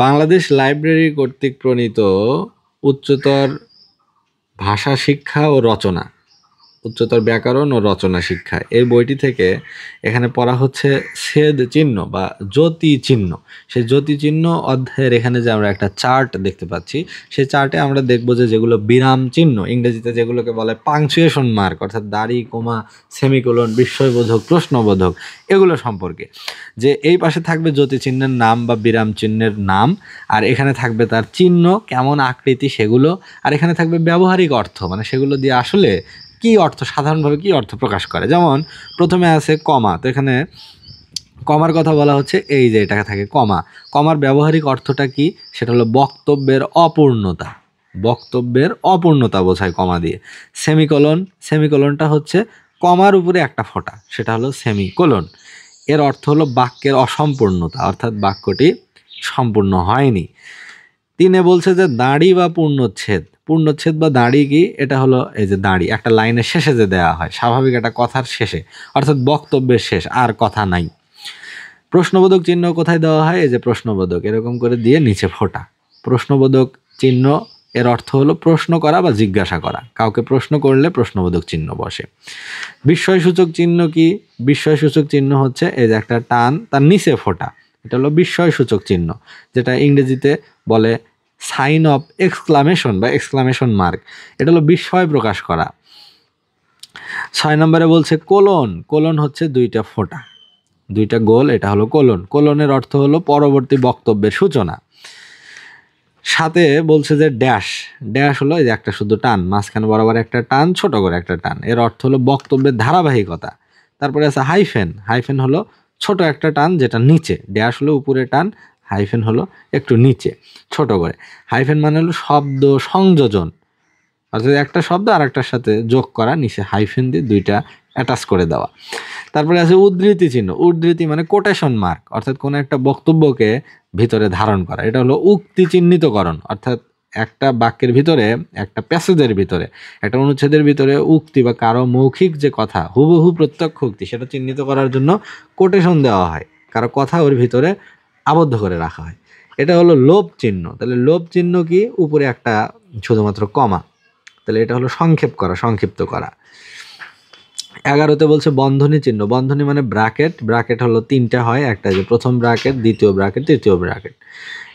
Bangladesh library কর্তৃক প্রণীত উচ্চতর ভাষা শিক্ষা ও রচনা, উচ্চতর ব্যাকরণ ও রচনা শিক্ষা, এই বইটি থেকে এখানে পড়া হচ্ছে ছেদ চিহ্ন বা জ্যোতি চিহ্ন। সেই জ্যোতি চিহ্ন অধ্যায়ের এখানে যে আমরা একটা চার্ট দেখতে পাচ্ছি, সেই চার্টে আমরা দেখব যে যেগুলো বিরাম চিহ্ন, ইংরেজিতে যেগুলোকে বলে পাংচুয়েশন মার্ক, অর্থাৎ দাড়ি, কমা, সেমিকোলন, বিস্ময়বোধক, প্রশ্নবোধক, এগুলো সম্পর্কে। যে এই পাশে থাকবে জ্যোতি চিহ্নের নাম বা বিরাম চিহ্নের নাম, আর এখানে থাকবে তার চিহ্ন, কেমন আকৃতি সেগুলো, আর এখানে থাকবে ব্যবহারিক অর্থ, মানে সেগুলো দিয়ে আসলে কি অর্থ, সাধারণভাবে কি অর্থ প্রকাশ করে। যেমন প্রথমে আছে কমা, তো এখানে কমার কথা বলা হচ্ছে, এই যে এটা থাকে কমা, কমার ব্যবহারিক অর্থটা কি, সেটা হলো বক্তব্যের অপূর্ণতা, বক্তব্যের অপূর্ণতা বোঝায় কমা দিয়ে। সেমিকোলন, সেমিকোলনটা হচ্ছে কমার উপরে একটা ফোঁটা, সেটা হলো সেমিকোলন। এর অর্থ হলো বাক্যের অসম্পূর্ণতা, অর্থাৎ বাক্যটি সম্পূর্ণ হয়নি। তিনে বলছে যে দাড়ি বা পূর্ণচ্ছেদ, পূর্ণচ্ছেদ বা দাড়ি কি, এটা হলো এই যে দাড়ি একটা লাইনের শেষে যে দেওয়া হয়, স্বাভাবিক একটা কথার শেষে, অর্থাৎ বক্তব্যের শেষ, আর কথা নাই। প্রশ্নবোধক চিহ্ন কোথায় দেওয়া হয়, এই যে প্রশ্নবোধক এরকম করে দিয়ে নিচে ফোঁটা। প্রশ্নবোধক চিহ্ন এর অর্থ হলো প্রশ্ন করা বা জিজ্ঞাসা করা, কাউকে প্রশ্ন করলে প্রশ্নবোধক চিহ্ন বসে। বিস্ময়সূচক চিহ্ন কি, বিস্ময়সূচক চিহ্ন হচ্ছে এই যে একটা টান, তার নিচে ফোঁটা, এটা হলো বিস্ময়সূচক চিহ্ন, যেটা ইংরেজিতে বলে সাইন অফ এক্সক্লামেশন বা এক্সক্লামেশন মার্ক, এটা হলো বিস্ময় প্রকাশ করা। 6 নম্বরে বলছে কোলন, কোলন হচ্ছে দুইটা ফোঁটা, দুইটা গোল, এটা হলো কোলন, কোলনের অর্থ হলো পরবর্তী বক্তব্যের সূচনা। সাথে বলছে যে ড্যাশ, ড্যাশ হলো এই যে একটা শুধু টান, মাঝখানে বরাবর একটা টান, ছোট করে একটা টান, এর অর্থ হলো বক্তব্যের ধারাবাহিকতা। তারপরে আছে হাইফেন, হাইফেন হলো ছোট একটা টান যেটা নিচে, ড্যাশ হলো উপরে টান, হাইফেন হলো একটু নিচে ছোট করে। হাইফেন মানে হলো শব্দ সংযোজন, অর্থাৎ একটা শব্দ আর একটার সাথে যোগ করা, নিচে হাইফেন দিয়ে দুইটা অ্যাটাচ করে দেওয়া। তারপরে আছে উদ্ধৃতি চিহ্ন, উদ্ধৃতি মানে কোটেশন মার্ক, অর্থাৎ কোনো একটা বক্তব্যকে ভিতরে ধারণ করা, এটা হলো উক্তি চিহ্নিতকরণ, অর্থাৎ একটা বাক্যের ভিতরে, একটা প্যাসেজের ভিতরে, একটা অনুচ্ছেদের ভিতরে উক্তি বা কারো মৌখিক যে কথা, হুবহু প্রত্যক্ষ উক্তি, সেটা চিহ্নিত করার জন্য কোটেশন দেওয়া হয়, কারো কথা ওর ভিতরে আবদ্ধ করে রাখা হয়। এটা হলো লোভ চিহ্ন, তাহলে লোভ চিহ্ন কি, উপরে একটা শুধুমাত্র কমা, তাহলে এটা হলো সংক্ষেপ করা, সংক্ষিপ্ত করা। 11তে বলছে বন্ধনী চিহ্ন, বন্ধনী মানে ব্র্যাকেট, ব্র্যাকেট হলো তিনটা হয়, একটা যে প্রথম ব্র্যাকেট, দ্বিতীয় ব্র্যাকেট, তৃতীয় ব্র্যাকেট।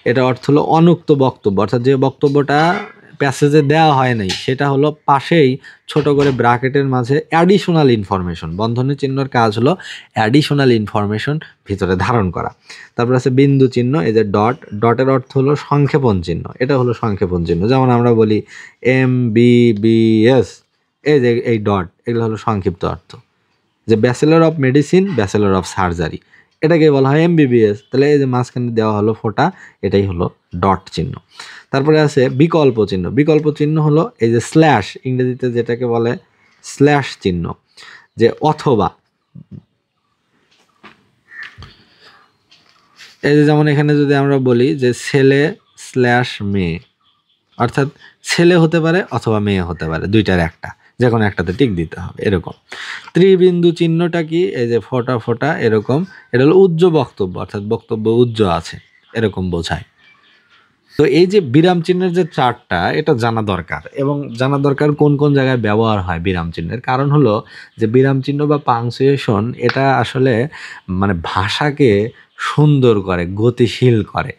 এটা অর্থ হলো অনুক্ত বক্তব্য, অর্থাৎ যে বক্তব্যটা প্যাসেজে দেওয়া হয় নাই, সেটা হলো পাশেই ছোট করে ব্র্যাকেটের মাঝে অ্যাডিশনাল ইনফরমেশন, বন্ধনী চিহ্নের কাজ হলো অ্যাডিশনাল ইনফরমেশন ভিতরে ধারণ করা। তারপর আছে বিন্দু চিহ্ন, এই যে ডট, ডটের অর্থ হলো সংক্ষেপণ চিহ্ন, এটা হলো সংক্ষেপণ চিহ্ন, যেমন আমরা বলি MBBS, এই যে এই ডট, এগুলো হলো সংক্ষিপ্ত অর্থ। যে bachelor of medicine, bachelor of surgery, এটাকে বলা হয় MBBS, তাহলে এই যে মাঝখানে দেওয়া হলো ফোঁটা, এটাই হলো ডট চিহ্ন। তারপরে আছে বিকল্প চিহ্ন, বিকল্প চিহ্ন হলো এই যে স্ল্যাশ, ইংরেজিতে যেটাকে বলে স্ল্যাশ চিহ্ন, যে অথবা, এই যে যেমন এখানে যদি আমরা বলি যে ছেলে স্ল্যাশ মেয়ে, অর্থাৎ ছেলে হতে পারে অথবা মেয়ে হতে পারে, দুইটার একটা, যে কোনো একটাতে টিক দিতে হবে, এরকম। ত্রিবিন্দু চিহ্নটা কি, এই যে ফোঁটা ফোঁটা এরকম, এটা হলো উজ্জ বক্তব্য, অর্থাৎ বক্তব্য উজ্জ আছে, এরকম বোঝায়। তো এই যে বিরাম চিহ্নের যে চার্টটা, এটা জানা দরকার, এবং জানা দরকার কোন কোন জায়গায় ব্যবহার হয় বিরাম চিহ্নের। কারণ হলো যে বিরাম চিহ্ন বা পাংচুয়েশন, এটা আসলে মানে ভাষাকে সুন্দর করে, গতিশীল করে,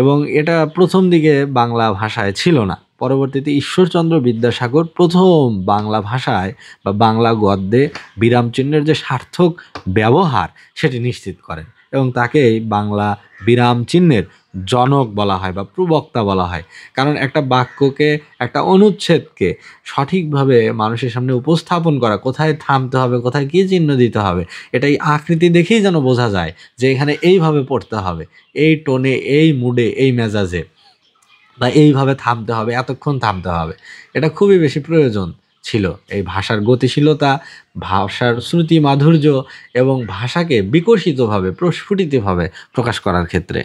এবং এটা প্রথম দিকে বাংলা ভাষায় ছিল না। পরবর্তীতে ঈশ্বরচন্দ্র বিদ্যাসাগর প্রথম বাংলা ভাষায় বা বাংলা গদ্যে বিরাম চিহ্নের যে সার্থক ব্যবহার সেটি নিশ্চিত করেন, এবং তাকেই বাংলা বিরাম চিহ্নের জনক বলা হয় বা প্রবক্তা বলা হয়। কারণ একটা বাক্যকে, একটা অনুচ্ছেদকে সঠিকভাবে মানুষের সামনে উপস্থাপন করা, কোথায় থামতে হবে, কোথায় কী চিহ্ন দিতে হবে, এটাই আকৃতি দেখেই যেন বোঝা যায় যে এখানে এইভাবে পড়তে হবে, এই টোনে, এই মুডে, এই মেজাজে, বা এইভাবে থামতে হবে, এতক্ষণ থামতে হবে। এটা খুবই বেশি প্রয়োজন ছিল এই ভাষার গতিশীলতা, ভাষার শ্রুতি মাধুর্য এবং ভাষাকে বিকশিতভাবে, প্রস্ফুটিতভাবে প্রকাশ করার ক্ষেত্রে।